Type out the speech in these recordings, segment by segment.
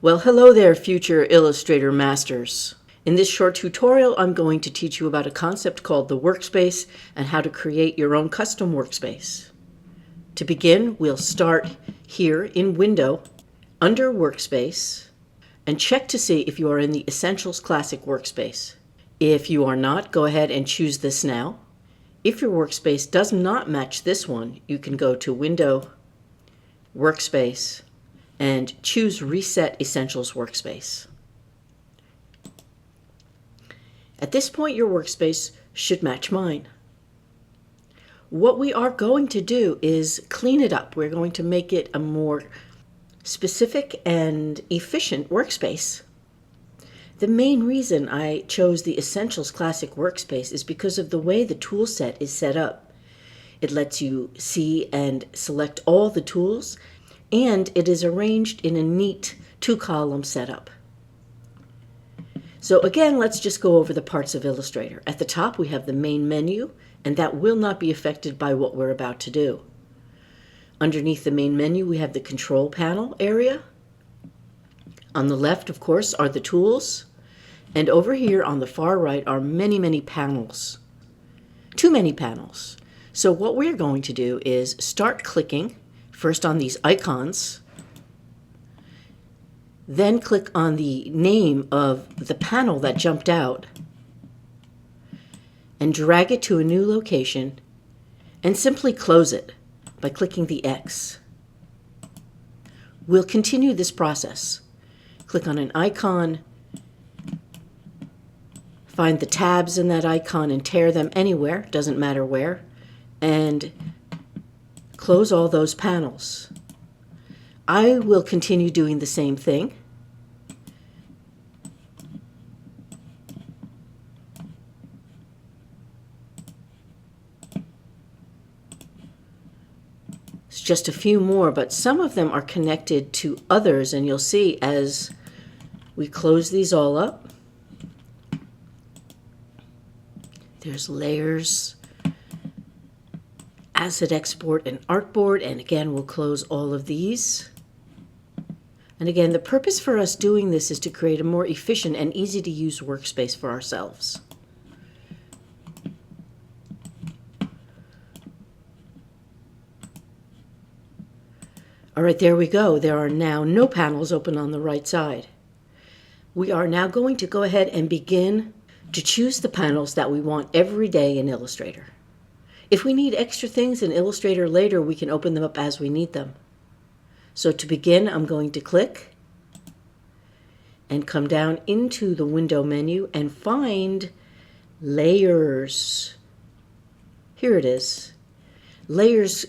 Well, hello there, future Illustrator masters. In this short tutorial, I'm going to teach you about a concept called the workspace and how to create your own custom workspace. To begin, we'll start here in Window, under Workspace, and check to see if you are in the Essentials Classic workspace. If you are not, go ahead and choose this now. If your workspace does not match this one, you can go to Window, Workspace, and choose Reset Essentials Workspace. At this point, your workspace should match mine. What we are going to do is clean it up. We're going to make it a more specific and efficient workspace. The main reason I chose the Essentials Classic workspace is because of the way the tool set is set up. It lets you see and select all the tools, and it is arranged in a neat two-column setup. So again, let's just go over the parts of Illustrator. At the top, we have the main menu, and that will not be affected by what we're about to do. Underneath the main menu, we have the control panel area. On the left, of course, are the tools. And over here on the far right are many, many panels. Too many panels. So what we're going to do is start clicking first on these icons, then click on the name of the panel that jumped out, and drag it to a new location, and simply close it by clicking the X. We'll continue this process. Click on an icon, find the tabs in that icon and tear them anywhere, doesn't matter where, and close all those panels. I will continue doing the same thing. It's just a few more, but some of them are connected to others, and you'll see as we close these all up. There's layers, asset export, and artboard, and again we'll close all of these. And again, the purpose for us doing this is to create a more efficient and easy to use workspace for ourselves. All right, there we go. There are now no panels open on the right side. We are now going to go ahead and begin to choose the panels that we want every day in Illustrator. If we need extra things in Illustrator later, we can open them up as we need them. So to begin, I'm going to click and come down into the window menu and find Layers. Here it is. Layers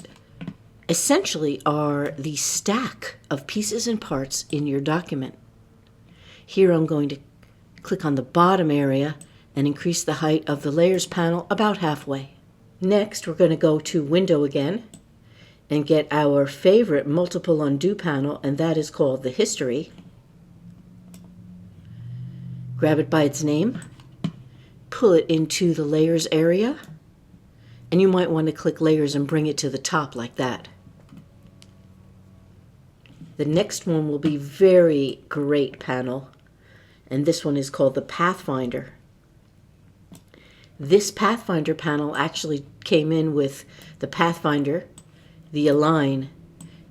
essentially are the stack of pieces and parts in your document. Here I'm going to click on the bottom area and increase the height of the Layers panel about halfway. Next, we're going to go to Window again and get our favorite multiple undo panel, and that is called the History. Grab it by its name, pull it into the Layers area, and you might want to click Layers and bring it to the top like that. The next one will be very great panel, and this one is called the Pathfinder. This Pathfinder panel actually came in with the Pathfinder, the Align,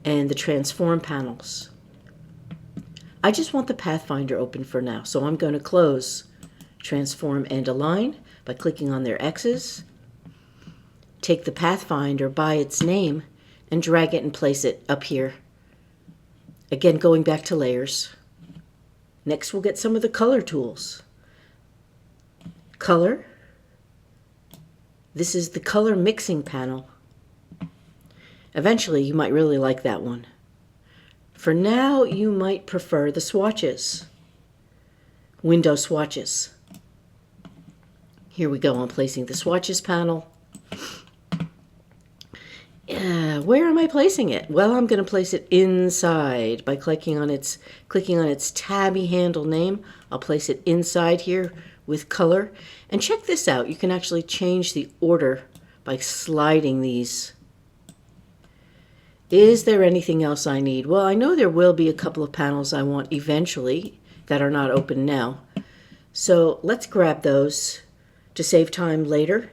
and the Transform panels. I just want the Pathfinder open for now, so I'm going to close Transform and Align by clicking on their X's, take the Pathfinder by its name, and drag it and place it up here. Again, going back to Layers. Next, we'll get some of the color tools. Color. This is the color mixing panel. Eventually, you might really like that one. For now, you might prefer the swatches. Window swatches. Here we go. I'm placing the swatches panel. Where am I placing it? Well, I'm going to place it inside by clicking on its tabby handle name. I'll place it inside here with color. And check this out. You can actually change the order by sliding these. Is there anything else I need? Well, I know there will be a couple of panels I want eventually that are not open now. So let's grab those to save time later.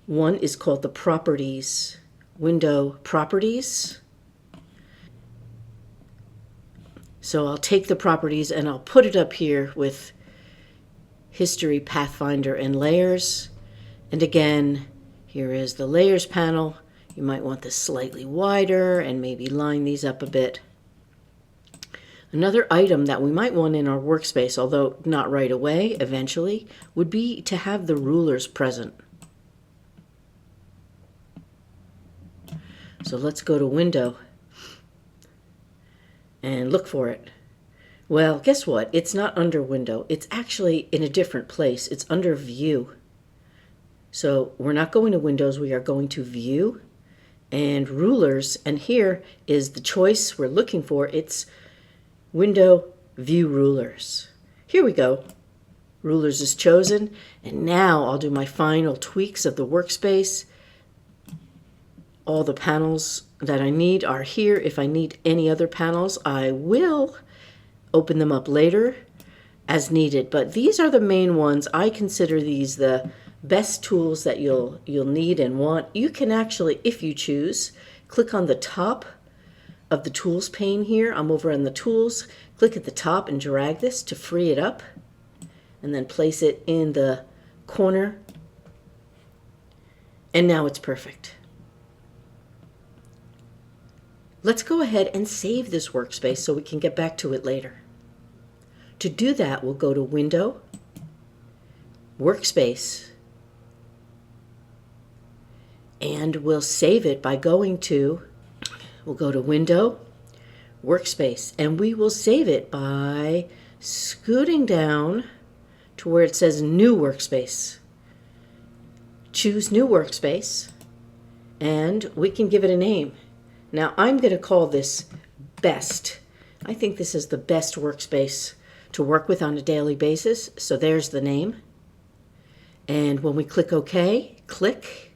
One is called the Properties, Window Properties. So I'll take the properties and I'll put it up here with History, Pathfinder, and Layers. And again, here is the Layers panel. You might want this slightly wider and maybe line these up a bit. Another item that we might want in our workspace, although not right away, eventually, would be to have the rulers present. So let's go to Window and look for it. Well, guess what? It's not under Window. It's actually in a different place. It's under View. So we're not going to Windows. We are going to View and Rulers. And here is the choice we're looking for. It's Window, View Rulers. Here we go. Rulers is chosen. And now I'll do my final tweaks of the workspace. All the panels that I need are here. If I need any other panels, I will open them up later as needed. But these are the main ones. I consider these the best tools that you'll need and want. You can actually, if you choose, click on the top of the Tools pane here. I'm over on the Tools. Click at the top and drag this to free it up, and then place it in the corner. And now it's perfect. Let's go ahead and save this workspace so we can get back to it later. To do that, we'll go to Window, Workspace, and we'll save it by going to, we'll go to Window, Workspace, and we will save it by scooting down to where it says New Workspace. Choose New Workspace, and we can give it a name. Now I'm going to call this Best. I think this is the best workspace to work with on a daily basis. So there's the name. And when we click OK, click.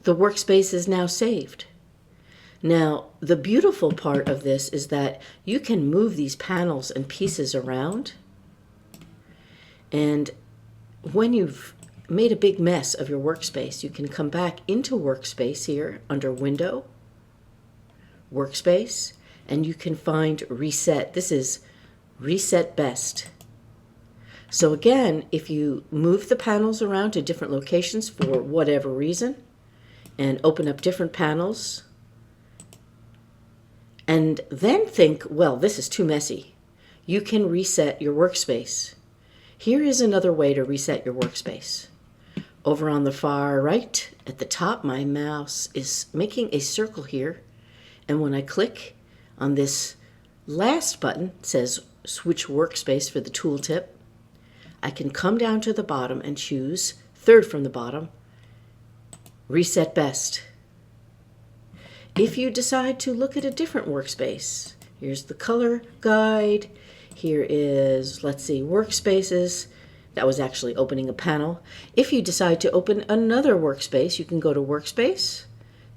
The workspace is now saved. Now, the beautiful part of this is that you can move these panels and pieces around. And when you've made a big mess of your workspace, you can come back into Workspace here under Window, Workspace, and you can find Reset. This is Reset Best. So again, if you move the panels around to different locations for whatever reason and open up different panels and then think, well, this is too messy, you can reset your workspace. Here is another way to reset your workspace. Over on the far right at the top, my mouse is making a circle here. And when I click on this last button, it says Switch Workspace for the tooltip, I can come down to the bottom and choose, third from the bottom, Reset Best. If you decide to look at a different workspace, here's the color guide. Here is, let's see, Workspaces. That was actually opening a panel. If you decide to open another workspace, you can go to Workspace.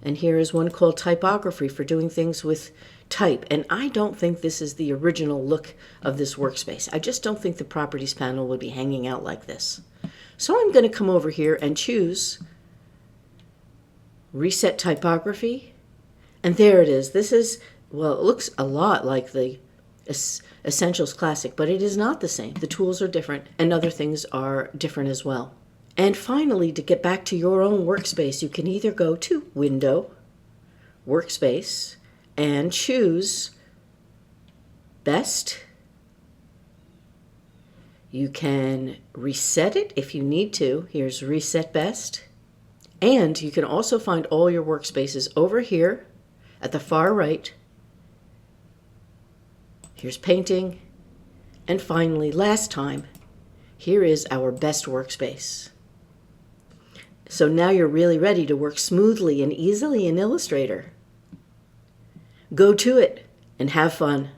And here is one called Typography for doing things with type. And I don't think this is the original look of this workspace. I just don't think the Properties panel would be hanging out like this. So I'm going to come over here and choose Reset Typography. And there it is. This is, well, it looks a lot like the Essentials Classic, but it is not the same. The tools are different and other things are different as well. And finally, to get back to your own workspace, you can either go to Window, Workspace, and choose Best. You can reset it if you need to. Here's Reset Best. And you can also find all your workspaces over here at the far right. Here's Painting. And finally, last time, here is our best workspace. So now you're really ready to work smoothly and easily in Illustrator. Go to it and have fun.